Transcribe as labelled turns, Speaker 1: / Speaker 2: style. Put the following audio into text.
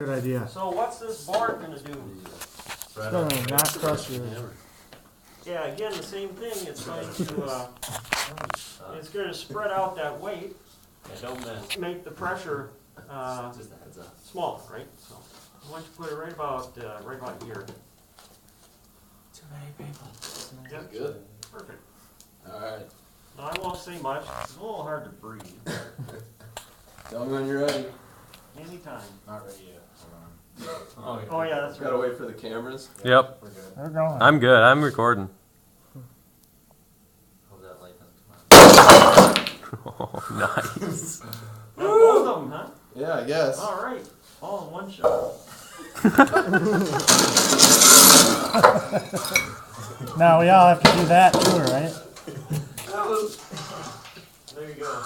Speaker 1: Good idea.
Speaker 2: So what's this board gonna do?
Speaker 1: No, not crush you.
Speaker 2: Yeah, again, the same thing. It's going to it's going to spread out that weight.
Speaker 3: Yeah, don't miss.
Speaker 2: Make the pressure
Speaker 3: Just a heads up.
Speaker 2: smaller, right? So why don't you put it right about here?
Speaker 3: Too many people.
Speaker 2: Yep.
Speaker 3: Good.
Speaker 2: Perfect.
Speaker 3: All right.
Speaker 2: Now, I won't say much. It's a little hard to breathe.
Speaker 3: Tell me when you're ready.
Speaker 2: Anytime.
Speaker 3: Not ready yet.
Speaker 2: Oh yeah, that's
Speaker 3: Gotta
Speaker 2: right.
Speaker 3: wait for the cameras.
Speaker 4: Yep.
Speaker 3: We're good.
Speaker 1: They're going.
Speaker 4: I'm good. I'm recording.
Speaker 3: Hope that light doesn't come on.
Speaker 4: Oh, nice.
Speaker 2: Both of them, huh?
Speaker 3: Yeah, I guess.
Speaker 2: All right. All in one shot.
Speaker 1: Now we all have to do that too, right?
Speaker 2: There you go.